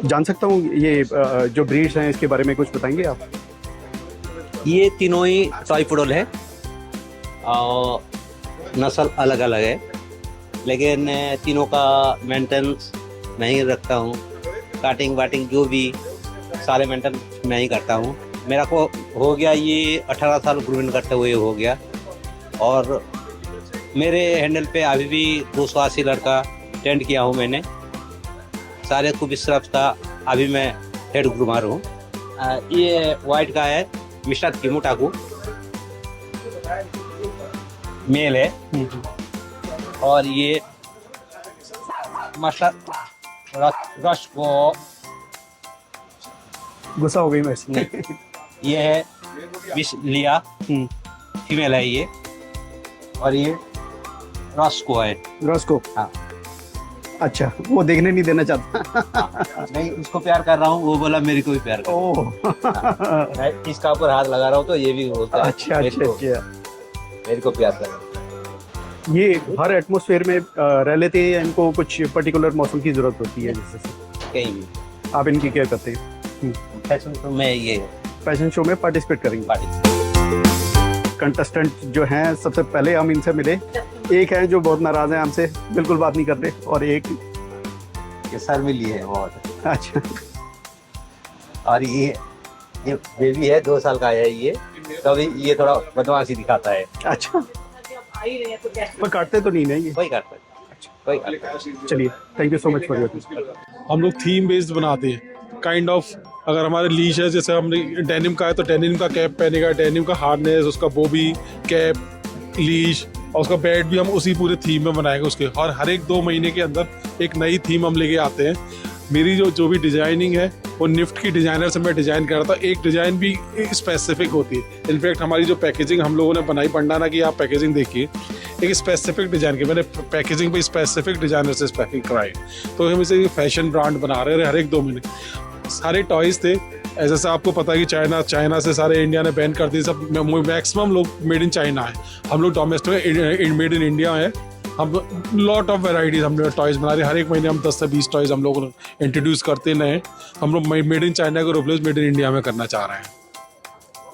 जान सकता हूँ ये जो ब्रीड्स हैं इसके बारे में कुछ बताएंगे आप? ये तीनों ही टॉय पुडल है और नस्ल अलग अलग है, लेकिन तीनों का मेंटेनेंस मैं ही रखता हूँ। काटिंग वाटिंग जो भी सारे मेंटेनेंस मैं ही करता हूँ। मेरा को हो गया ये 18 साल ग्रूमिंग करते हुए हो गया, और मेरे हैंडल पे अभी भी 280 लड़का टेंड किया हूँ मैंने। सारे खूब स्रफ का अभी मैं हेड ग्रूमर हूँ। ये वाइट का है मिस्टर किमुटाकू, मेल है, और ये मास्टर रश को गुस्सा हो गई मैं इसमें। ये है विश लिया, फीमेल है ये, और ये रॉस्को है। रॉस्को? हाँ। अच्छा, वो देखने नहीं देना चाहता। नहीं, उसको प्यार कर रहा हूँ, वो बोला मेरे को भी प्यार कर। ओह। मैं इसका ऊपर हाथ लगा रहा हूँ तो ये भी बोलता है अच्छा अच्छा अच्छा। मेरे को प्यार कर रहा है। ये हर एटमॉस्फेयर में रह लेते हैं या इनको कुछ पर्टिकुलर मौसम की जरूरत होती है? जैसे कहीं भी आप इनकी केयर करते हैं? फैशन शो में ये फैशन शो में पार्टिसिपेट करेंगे? कंटेस्टेंट जो हैं सबसे पहले हम इनसे मिले, एक है जो बहुत नाराज है हमसे, बिल्कुल बात नहीं करते, और एक ये सर में लिए है बहुत। अच्छा। और ये बेबी है, 2 साल का है ये, तभी ये थोड़ा बदमाशी दिखाता है। अच्छा, पर काटते तो नहीं ना ये? कोई करता है। चलिए, thank you so much for your. हम लोग थीम बेस्ड बनाते हैं काइंड ऑफ। अगर हमारे लीश है, जैसे हमने डेनिम का है तो डेनिम का कैप पहनेगा, डेनिम का हार्नेस, उसका बॉबी, कैप, लीश, और उसका बेड भी हम उसी पूरे थीम में बनाएंगे उसके। और हर एक 2 महीने के अंदर एक नई थीम हम लेके आते हैं। मेरी जो भी डिजाइनिंग है वो निफ्ट की डिजाइनर से मैं डिजाइन कर रहा था। एक डिजाइन भी स्पेसिफिक होती है। इनफैक्ट हमारी जो पैकेजिंग हम लोगों ने बनाई, पंडाना की आप पैकेजिंग देखिए, एक स्पेसिफिक डिजाइन की मैंने पैकेजिंग पे स्पेसिफिक डिजाइनर से पैकिंग कराई। तो हम इसे फैशन ब्रांड बना रहे हैं हर एक 2 महीने। सारे टॉयज थे, जैसे आपको पता है कि चाइना से सारे इंडिया ने बैन कर दी सब। मैक्सिमम लोग मेड इन चाइना है, हम लोग डोमेस्टिक मेड इन इंडिया है। हम लॉट ऑफ वेराइटीज हम लोग टॉयज बना रहे हैं। हर एक महीने हम 10 से 20 टॉयज हम लोग इंट्रोड्यूस करते नए। हम लोग मेड इन चाइना को रिप्लेस मेड इन इंडिया में करना चाह रहे हैं।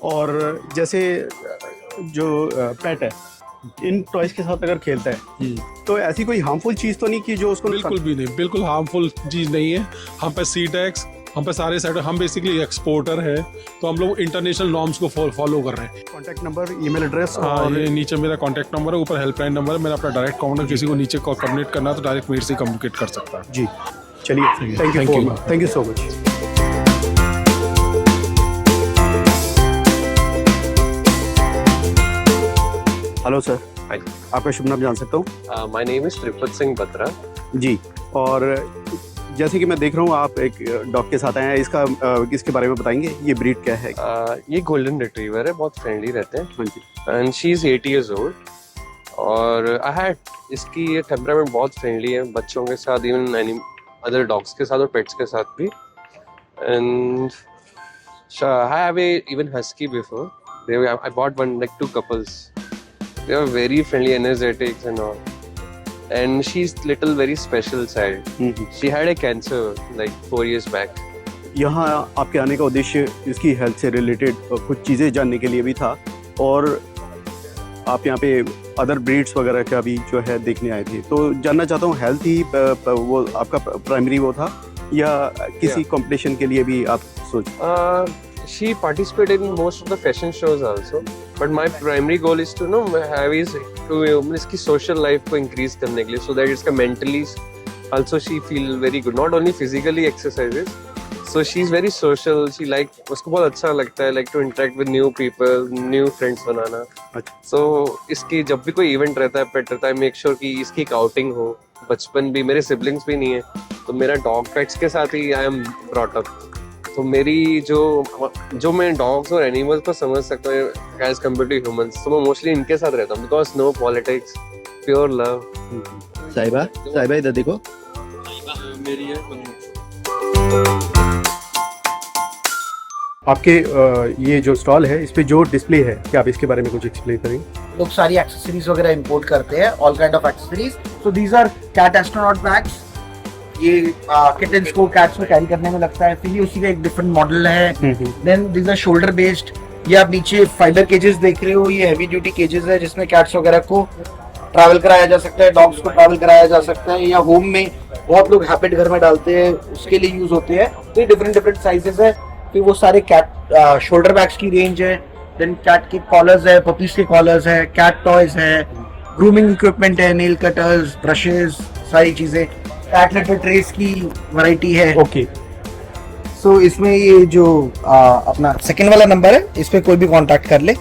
और जैसे जो पेट है इन टॉयज के साथ अगर खेलता है तो ऐसी कोई हार्मफुल चीज़ तो नहीं कि जो उसको? बिल्कुल भी नहीं, बिल्कुल हार्मफुल चीज़ नहीं है। हम पे सी टैक्स, हम पे सारे साइड, हम बेसिकली एक्सपोर्टर है, तो हम लोग इंटरनेशनल नॉर्म्स को फॉलो कर रहे हैं। Contact number, email address? हाँ, ये नीचे मेरा कॉन्टैक्ट नंबर है, ऊपर हेल्पलाइन नंबर है मेरा। अपना डायरेक्ट कॉन्टैक्ट किसी को नीचे कम्युनिकेट करना तो डायरेक्ट मेरे से कम्युनिकेट कर सकता है। जी, चलिए, thank you so much. Hello sir, आपका शुभ नाम जान सकता हूँ? My name is Tripat Singh Batra. जी, और जैसे कि मैं देख रहा हूँ आप एक डॉग के साथ आए हैं, इसके बारे में बताएंगे, ये ब्रीड क्या है? ये गोल्डन रिट्रीवर है, बहुत फ्रेंडली रहते हैं। हाँ जी। And she is 8 years old। और इसकी ये टेम्परामेंट बहुत फ्रेंडली है बच्चों के साथ, इवन अदर डॉग्स के साथ और पेट्स के साथ भी। And I have even husky before. I bought one like 2 couples। They are very friendly, energetic and all. And she's little very special child. She had a cancer like 4 years back. यहाँ आपके आने का उद्देश्य इसकी health से related कुछ चीज़ें जानने के लिए भी था, और आप यहाँ पे अदर ब्रीड्स वगैरह का भी जो है देखने आए थे। तो जानना चाहता हूँ, हेल्थ ही वो आपका प्राइमरी वो था या किसी कंपटीशन के लिए भी आप सोच? She participated in most of the fashion shows also, but my primary goal is to इसकी social life को increase करने के लिए, so that इसका mentally also she feel very good, not only physically exercises, so she's very social, she उसको बहुत अच्छा लगता है like to interact with new people, new friends banana. so इसकी जब भी कोई event रहता है, pet रहता है, make sure कि इसकी एक outing हो। बचपन भी मेरे siblings भी नहीं है, तो मेरा dog pets के साथ ही I am brought up। तो मेरी जो मैं डॉग्स और एनिमल्स को समझ सकता हूँ एज कम्पेयर टू ह्यूमंस, तो मैं मोस्टली इनके साथ रहता हूँ, because no politics, pure love. Sahiba इधर देखो। मेरी है आपके ये जो स्टॉल है इस पे जो डिस्प्ले है, क्या आप इसके बारे में कुछ एक्सप्लेन करेंगे? लोग सारी एक्सेसरीज वगैरह इंपोर्ट करते हैं, all kind of accessories. So these are cat astronaut bags. ये किटन्स को कैट्स को कैरी करने में लगता है, फिर ये उसी का एक डिफरेंट मॉडल है। Then these are shoulder based. ये आप नीचे फाइबर केजेस देख रहे हो, ये हैवी ड्यूटी केजेस है जिसमें कैट्स वगैरह को ट्रैवल कराया जा सकता है, डॉग्स को ट्रैवल कराया जा सकता है, या होम में बहुत लोग हैबिट घर में डालते हैं उसके लिए यूज होते हैं। तो ये डिफरेंट साइजेस है। फिर वो सारे कैट शोल्डर बैग्स की रेंज है। देन कैट के कॉलर्स है, पपीज के कॉलर्स है, कैट टॉयज है, ग्रूमिंग इक्विपमेंट है, नेल कटर्स, ब्रशेस, सारी चीजें। कैट लिटर ट्रेस की वैरायटी है। ओके। सो इसमें ये जो अपना सेकंड वाला नंबर है, इस पे कोई भी कांटेक्ट कर ले।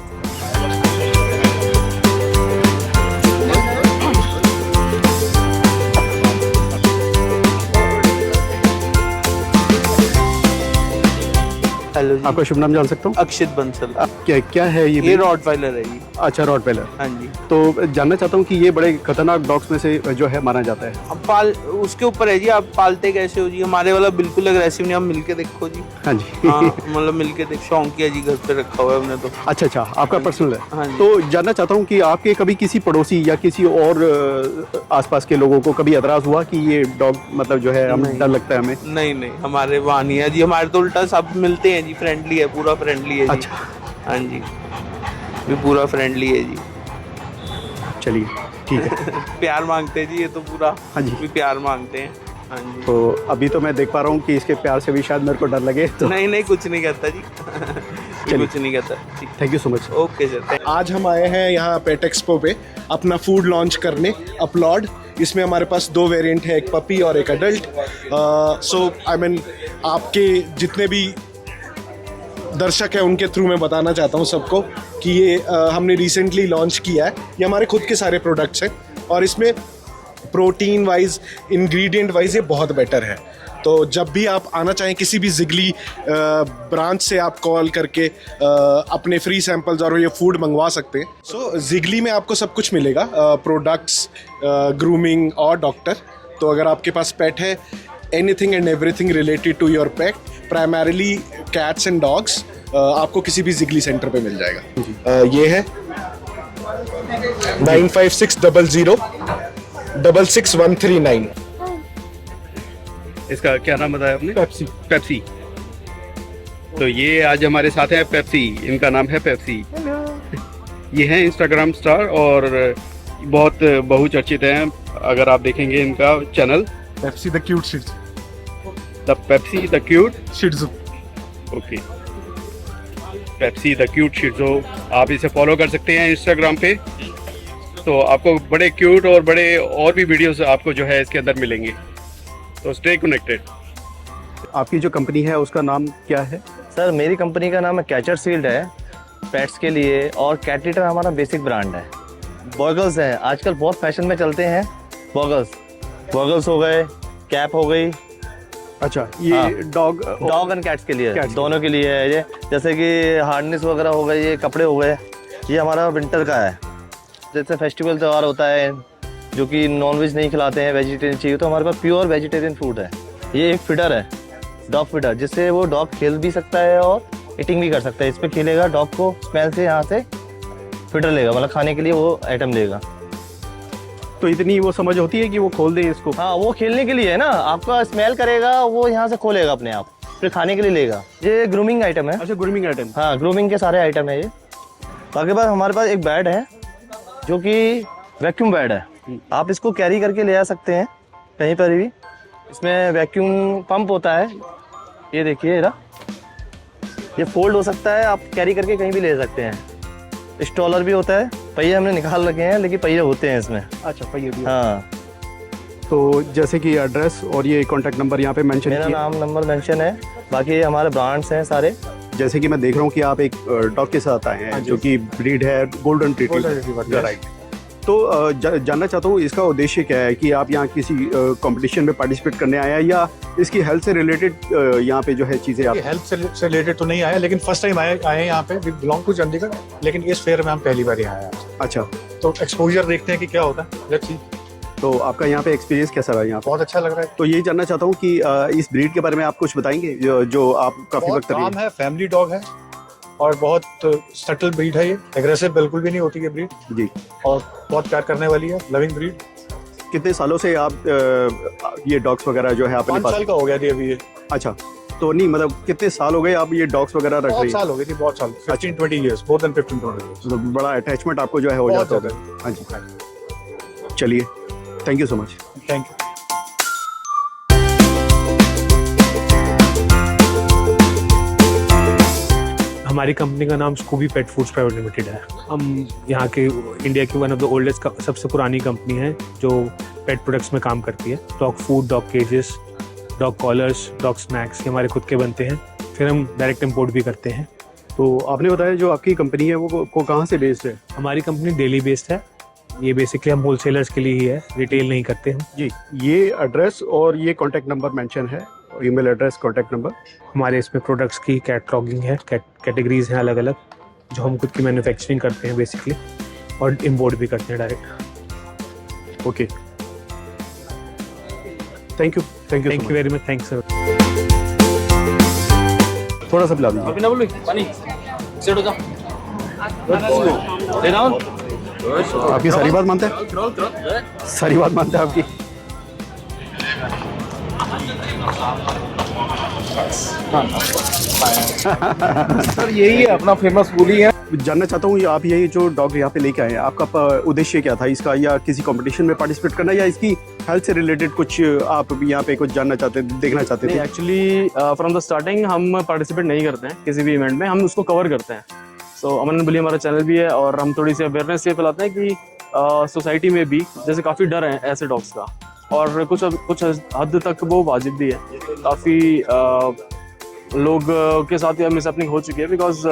हेलो जी, आपका शुभ नाम जान सकता हूँ? अक्षित बंसल। क्या क्या है ये? ये रॉटवाइलर है जी। अच्छा, रॉटवेलर। हाँ जी। तो जानना चाहता हूँ कि ये बड़े खतरनाक डॉग्स में से जो है माना जाता है। अब उसके ऊपर है जी, आप पालते कैसे हो जी। हमारे वाला बिल्कुल अग्रेसिव नहीं, आप मिलके देखो जी। हाँ जी। हाँ, मतलब मिलके देख, शौक किया जी, घर पे रखा हुआ है हमने तो। अच्छा, आपका पर्सनल है। हाँ जी। तो जानना चाहता हूँ कि आपके कभी किसी पड़ोसी या किसी और आसपास के लोगों को कभी एतराज हुआ कि ये डॉग मतलब जो है हमें डर लगता है हमें? नहीं, हमारे वहाँ नहीं है जी। हमारे तो उल्टा सब मिलते हैं जी, फ्रेंडली है, पूरा फ्रेंडली है जी। अच्छा। हाँ जी, ये पूरा फ्रेंडली है जी। चलिए, ठीक है। प्यार मांगते हैं जी, ये तो पूरा। हाँ जी। भी प्यार मांगते हैं। हाँ जी। तो अभी तो मैं देख पा रहा हूँ कि इसके प्यार से भी शायद मेरे को डर लगे, तो नहीं, कुछ नहीं कहता जी। चलिए। कुछ नहीं कहता। ठीक, thank you so much. Okay sir. आज हम आए हैं यहाँ पेट एक्सपो पे अपना फूड लॉन्च करने, अपलॉड। इसमें हमारे पास 2 वेरिएंट है, एक पपी और एक अडल्ट। सो आई मीन आपके जितने भी दर्शक है उनके थ्रू मैं बताना चाहता हूँ सबको कि ये हमने रिसेंटली लॉन्च किया है। ये हमारे खुद के सारे प्रोडक्ट्स हैं और इसमें प्रोटीन वाइज, इंग्रेडिएंट वाइज ये बहुत बेटर है। तो जब भी आप आना चाहें किसी भी जिगली ब्रांच से आप कॉल करके अपने फ्री सैंपल्स और ये फूड मंगवा सकते हैं। सो जिगली में आपको सब कुछ मिलेगा, प्रोडक्ट्स, ग्रूमिंग और डॉक्टर। तो अगर आपके पास पेट है, anything and everything related to your pet, primarily cats and dogs, आपको किसी भी जिगली सेंटर पे मिल जाएगा। ये है 9560066139। इसका क्या नाम बताया आपने? पेप्सी। तो ये आज हमारे साथ है पेप्सी, इनका नाम है पेप्सी। ये है इंस्टाग्राम स्टार और बहुत बहुचर्चित हैं। अगर आप देखेंगे इनका channel Pepsi the cute shih tzu. The Pepsi the cute shih tzu. Okay, Pepsi the cute shih tzu, आप इसे फॉलो कर सकते हैं इंस्टाग्राम पे। तो आपको बड़े क्यूट और बड़े और भी वीडियोस आपको जो है इसके अंदर मिलेंगे, तो स्टे कनेक्टेड। आपकी जो कंपनी है उसका नाम क्या है? सर मेरी कंपनी का नाम है कैचर सील्ड है, पेट्स के लिए, और कैट लिटर हमारा बेसिक ब्रांड है। बॉगल्स है, आजकल बहुत फैशन में चलते हैं बॉगल्स हो गए, कैप हो गई। अच्छा, ये हाँ। डॉग एंड कैट्स के लिए Cats दोनों के लिए है ये। जैसे कि हार्नेस वगैरह हो गए, ये कपड़े हो गए, ये हमारा विंटर का है। जैसे फेस्टिवल त्यौहार होता है जो कि नॉनवेज नहीं खिलाते हैं, वेजिटेरियन चाहिए, तो हमारे पास प्योर वेजिटेरियन फूड है। ये एक फीडर है, डॉग फीडर, जिससे वो डॉग खेल भी सकता है और ईटिंग भी कर सकता है। इस पर खेलेगा, डॉग को स्मेल से यहाँ से फीडर लेगा, मतलब खाने के लिए वो आइटम लेगा। तो इतनी वो समझ होती है कि वो खोल दे इसको? हाँ, वो खेलने के लिए है ना, आपका स्मेल करेगा, वो यहाँ से खोलेगा अपने आप, फिर खाने के लिए लेगा। ये ग्रूमिंग आइटम है। अच्छा, ग्रूमिंग आइटम। हाँ, ग्रूमिंग के सारे आइटम है ये। बाकी बात हमारे पास एक बेड है जो कि वैक्यूम बेड है, आप इसको कैरी करके ले आ सकते हैं कहीं पर भी। इसमें वैक्यूम पंप होता है, ये देखिए ये फोल्ड हो सकता है, आप कैरी करके कहीं भी ले सकते हैं। स्टॉलर भी होता है, पहिए हमने निकाल रखे हैं लेकिन पहिए होते हैं इसमें। अच्छा, पहिए भी। हाँ, तो जैसे कि एड्रेस और ये कॉन्टैक्ट नंबर यहाँ पे मेंशन मेरा नाम नंबर मेंशन है, बाकी हमारे ब्रांड्स हैं सारे। जैसे कि मैं देख रहा हूँ कि आप एक डॉग के साथ आए हैं जो कि ब्रीड है गोल्डन रिट्रीवर, राइट। तो जानना चाहता हूँ इसका उद्देश्य क्या है कि आप यहाँ किसी कंपटीशन में पार्टिसिपेट करने आए हैं या इसकी हेल्थ से रिलेटेड यहाँ पे जो है चीज़ें आप? हेल्थ से रिलेटेड तो नहीं आया, लेकिन फर्स्ट टाइम आए हैं यहाँ पे। वी बिलोंग टू चंडीगढ़, लेकिन इस फेयर में हम पहली बार यहाँ आए हैं। अच्छा, तो एक्सपोजर देखते हैं कि क्या होता है। Let's see. तो आपका यहाँ पे एक्सपीरियंस कैसा रहा यहाँ पे? बहुत अच्छा लग रहा है। तो ये जानना चाहता हूँ कि इस ब्रीड के बारे में आप कुछ बताएंगे जो आप काफ़ी बहुत वक्त रहे काम है, फैमिली डॉग है और बहुत सटल ब्रीड है ये, एग्रेसिव बिल्कुल भी नहीं होती ये ब्रीड जी। और बहुत प्यार करने वाली है, लविंग ब्रीड। कितने सालों से आप ये डॉग्स वगैरह जो है अपने 5 पास? साल का हो गया थी अभी ये। अच्छा, तो नहीं मतलब कितने साल हो गए आप ये डॉग्स वगैरह रख रही बहुत हैं? साल हो गए थी, बहुत साल, 15-20 years, more than 15-20 years। तो बड़ा अटैचमेंट आपको जो है हो बहुत जाता होगा। ज्यादा। हाँ जी, चलिए, thank you so much. Thank you. हमारी कंपनी का नाम स्कूबी पेट फूड्स प्राइवेट लिमिटेड है। हम यहाँ के इंडिया की वन ऑफ द ओल्डेस्ट सबसे पुरानी कंपनी है जो पेट प्रोडक्ट्स में काम करती है। Dog food, dog cages, dog collars, dog snacks ये हमारे खुद के बनते हैं। फिर हम डायरेक्ट इम्पोर्ट भी करते हैं। तो आपने बताया जो आपकी कंपनी है वो कहाँ से बेस्ड है? हमारी कंपनी दिल्ली बेस्ड है। ये बेसिकली हम होलसेलर्स के लिए ही है, रिटेल नहीं करते हम। जी, ये एड्रेस और ये कॉन्टैक्ट नंबर मेंशन है, ईमेल एड्रेस, कॉन्टैक्ट नंबर। हमारे इसमें प्रोडक्ट्स की कैटलॉगिंग है, कैटेगरीज हैं अलग अलग जो हम खुद की मैन्युफैक्चरिंग करते हैं बेसिकली, और इम्पोर्ट भी करते हैं direct. Okay, thank you thank you very much. Thanks sir. थोड़ा सा पिला दीजिए। अभी ना बोलो पानी सेट हो जा ले रहा हूं। आपकी सारी बात मानते हैं? सारी बात मानते हैं आपकी? सर यही है अपना फेमस बोली है। जानना चाहता हूँ आप ये जो डॉग यहाँ पे लेके आए हैं, आपका उद्देश्य क्या था इसका? या किसी कंपटीशन में पार्टिसिपेट करना, या इसकी हेल्थ से रिलेटेड कुछ आप यहाँ पे कुछ जानना चाहते, देखना चाहते थे? एक्चुअली फ्रॉम द स्टार्टिंग हम पार्टिसिपेट नहीं करते हैं किसी भी इवेंट में, हम उसको कवर करते हैं। सो अमन बुली हमारा चैनल भी है और हम थोड़ी सी अवेयरनेस ये फैलाते हैं कि सोसाइटी में भी जैसे काफ़ी डर है ऐसे डॉग्स का, और कुछ हद तक वो वाजिब भी है। काफ़ी लोग के साथ यह मिसहैपनिंग हो चुकी है बिकॉज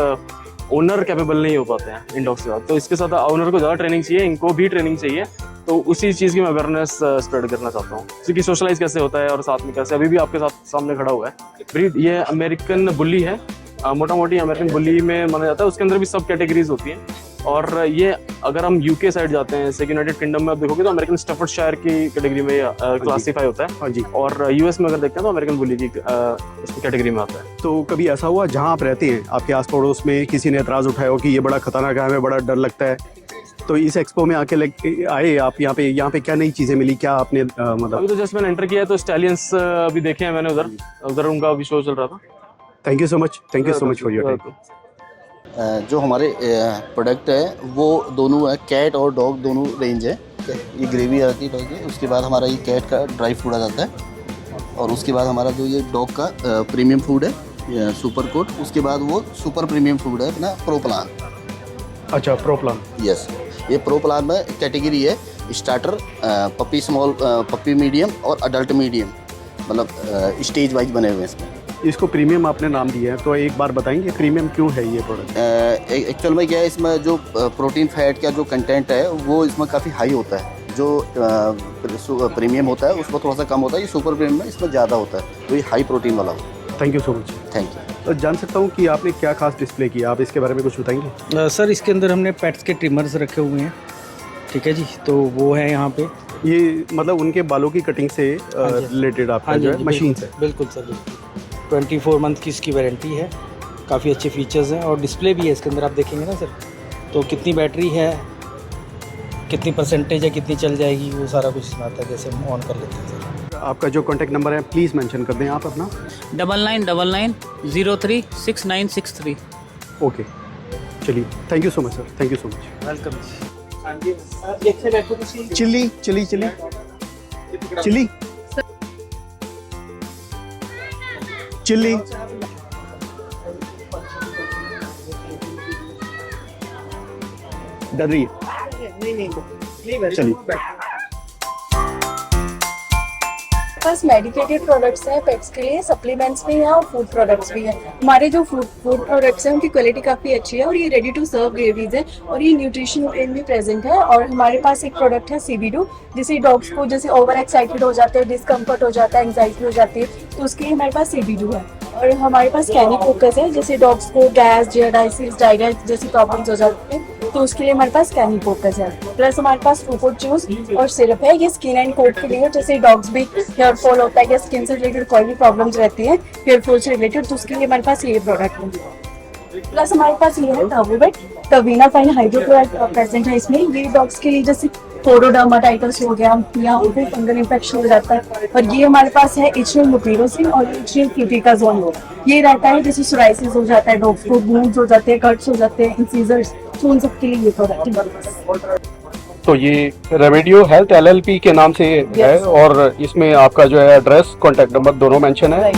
ओनर कैपेबल नहीं हो पाते हैं इन डॉग्स के साथ। तो इसके साथ ओनर को ज़्यादा ट्रेनिंग चाहिए, इनको भी ट्रेनिंग चाहिए। तो उसी चीज़ की मैं अवेयरनेस स्प्रेड करना चाहता हूँ क्योंकि सोशलाइज कैसे होता है और साथ में कैसे। अभी भी आपके साथ सामने खड़ा हुआ है ब्रीड, ये अमेरिकन बुली है। मोटा मोटी अमेरिकन बुली में माना जाता है, उसके अंदर भी सब कैटेगरीज होती हैं। और ये अगर हम यूके साइड जाते हैं, यूनाइटेड किंगडम में आप देखोगे तो अमेरिकन स्टफर्डशायर की कैटेगरी में क्लासीफाई होता है। हाँ जी। और यूएस में अगर देखते हैं तो अमेरिकन बुली की कैटेगरी में आता है। तो कभी ऐसा हुआ जहाँ आप रहते हैं, आपके आस पड़ोस में किसी ने एतराज़ उठाया हो कि ये बड़ा खतरनाक है, हमें बड़ा डर लगता है, तो इस एक्सपो में आके आए आप यहाँ पे क्या नई चीज़ें मिली? क्या आपने मतलब? अभी तो जस्ट मैंने एंटर किया है तो स्टैलियंस अभी देखे हैं मैंने, उधर उनका अभी शो चल रहा था। Thank you so much for your time. जो हमारे प्रोडक्ट है वो दोनों है, कैट और डॉग दोनों रेंज है। ये ग्रेवी आती है डॉग की, उसके बाद हमारा ये कैट का ड्राई फूड आ जाता है, और उसके बाद हमारा जो ये डॉग का प्रीमियम फूड है सुपर कोट, उसके बाद वो सुपर प्रीमियम फूड है अपना प्रो प्लान। अच्छा, प्रो प्लान। यस, ये प्रो प्लान में कैटेगरी है starter, puppy small, puppy medium और अडल्ट मीडियम, मतलब स्टेज वाइज बने हुए हैं इसमें। इसको प्रीमियम आपने नाम दिया है, तो एक बार बताएंगे प्रीमियम क्यों है ये प्रोडक्ट? एक्चुअल में क्या है, इसमें जो प्रोटीन फैट का जो कंटेंट है वो इसमें काफ़ी हाई होता है। जो प्रीमियम होता है उसमें थोड़ा सा कम होता है, ये सुपर प्रीमियम में इसमें ज़्यादा होता है, तो ये हाई प्रोटीन वाला होता है। Thank you so much. Thank you. तो जान सकता हूँ कि आपने क्या खास डिस्प्ले किया, आप इसके बारे में कुछ बताएंगे? सर इसके अंदर हमने पेट्स के ट्रिमर्स रखे हुए हैं, ठीक है जी, तो वो है यहाँ पे। ये मतलब उनके बालों की कटिंग से रिलेटेड आपका जो है मशीन है? बिल्कुल सर, बिल्कुल। 24 मंथ की इसकी वारंटी है, काफ़ी अच्छे फीचर्स हैं और डिस्प्ले भी है इसके अंदर, आप देखेंगे ना सर, तो कितनी बैटरी है, कितनी परसेंटेज है, कितनी चल जाएगी, वो सारा कुछ इसमें आता है। जैसे हम ऑन कर लेते हैं सर। आपका जो कॉन्टैक्ट नंबर है प्लीज़ मेंशन कर दें आप अपना। 9999036963। ओके, चलिए, thank you so much sir, thank you so much. Welcome. Chilli chilli chilli chilli chilli डर रही है? चलिए। पास मेडिकेटेड प्रोडक्ट्स हैं पेट्स के लिए, सप्लीमेंट्स भी हैं और फूड प्रोडक्ट्स भी हैं। हमारे जो फूड प्रोडक्ट्स हैं उनकी क्वालिटी काफ़ी अच्छी है और ये रेडी टू सर्व ग्रेवीज है और ये न्यूट्रिशन में प्रेजेंट है। और हमारे पास एक प्रोडक्ट है सीबीडू, जिसे डॉग्स को जैसे ओवर एक्साइटेड हो जाते हैं, डिस्कम्फर्ट हो जाता है, एंग्जाइटी हो जाती है, तो उसके लिए हमारे पास सीबीडू है। और हमारे पास कैनी फोकस है, जैसे डॉग्स को गैस, जियाडाइसिस, डायरिया जैसी प्रॉब्लम्स हो जाती हैं तो उसके लिए हमारे पास कैनी फोकस है। प्लस हमारे पास फ्रूट जूस और सिरप है, ये स्किन एंड कोट के लिए, जैसे डॉग्स भी हेयर फॉल होता है या स्किन से रिलेटेड कोई भी प्रॉब्लम्स रहती है हेयर फॉल से रिलेटेड, तो उसके लिए हमारे पास ये प्रोडक्ट है। प्लस हमारे पास ये है टर्बोवेट कवीना फाइन हाइड्रोक्लोराइड प्रेजेंट है इसमें। ये डॉग्स के लिए जैसे कोरोडर्माटाइटिस हो गया या फिर फंगल इन्फेक्शन हो जाता है। और ये हमारे पास है इचनल मुपीरोसिन और इचनल फ्लूटिकाजोन, ये रहता है जैसे सोराइसिस हो जाता है डॉग्स को, वुंड्स हो जाते हैं, कट्स हो जाते हैं, इंसीजर्स, तो उन सब के लिए ये प्रोडक्ट है हमारे पास। तो ये रेमेडियो हेल्थ LLP के नाम से है और इसमें आपका जो है एड्रेस, कॉन्टैक्ट नंबर दोनों मेंशन है।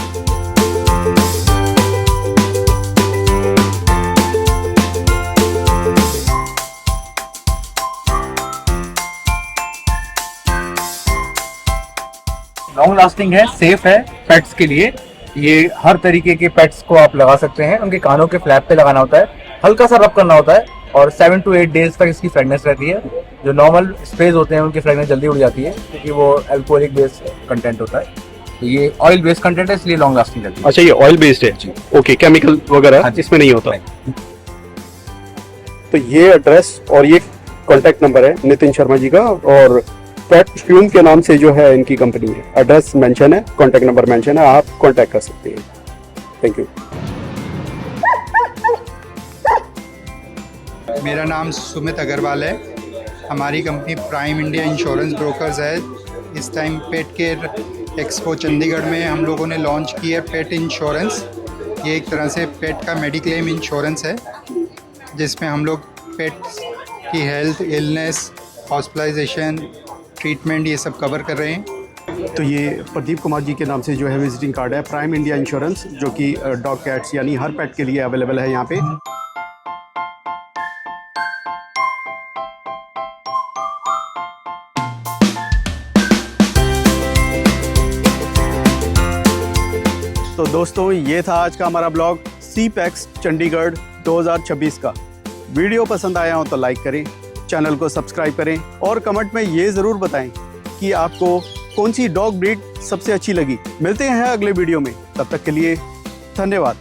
लॉन्ग लास्टिंग है, सेफ है पेट्स के लिए। ये हर तरीके के पेट्स को आप लगा सकते हैं। उनके कानों के फ्लैप पे लगाना होता है, हल्का सा रब करना होता है और 7 to 8 डेज तक इसकी फ्रेगनेंस रहती है। जो नॉर्मल स्प्रेज होते हैं उनकी फ्रेगनेंस जल्दी उड़ जाती है क्योंकि वो अल्कोहलिक बेस्ड कंटेंट होता है। तो ये ऑयल बेस्ड कंटेंट है, इसलिए लॉन्ग लास्टिंग रहती है। अच्छा, ये ऑयल बेस्ड है, ओके, केमिकल वगैरह इसमें नहीं होता। तो ये एड्रेस और ये कॉन्टैक्ट नंबर है नितिन शर्मा जी का, और पेट फ्यूम के नाम से जो है इनकी कंपनी है। एड्रेस मेंशन है, कॉन्टैक्ट नंबर मेंशन है, आप कॉन्टैक्ट कर सकते हैं। Thank you. मेरा नाम सुमित अग्रवाल है। हमारी company prime India insurance brokers है। इस time pet care expo Chandigarh में हम लोगों ने लॉन्च की है पेट इंश्योरेंस। ये एक तरह से पेट का मेडिक्लेम इंश्योरेंस है जिसमें हम लोग पेट की हेल्थ, इलनेस, हॉस्पिटलाइजेशन, ट्रीटमेंट ये सब कवर कर रहे हैं। तो ये प्रदीप कुमार जी के नाम से जो है विजिटिंग कार्ड है प्राइम इंडिया इंश्योरेंस, जो कि डॉग कैट्स यानी हर पेट के लिए अवेलेबल है यहाँ पे। तो दोस्तों, ये था आज का हमारा ब्लॉग सीपेक्स चंडीगढ़ 2026 का। वीडियो पसंद आया हो तो लाइक करें, चैनल को सब्सक्राइब करें और कमेंट में ये ज़रूर बताएं कि आपको कौन सी डॉग ब्रीड सबसे अच्छी लगी। मिलते हैं अगले वीडियो में, तब तक के लिए धन्यवाद।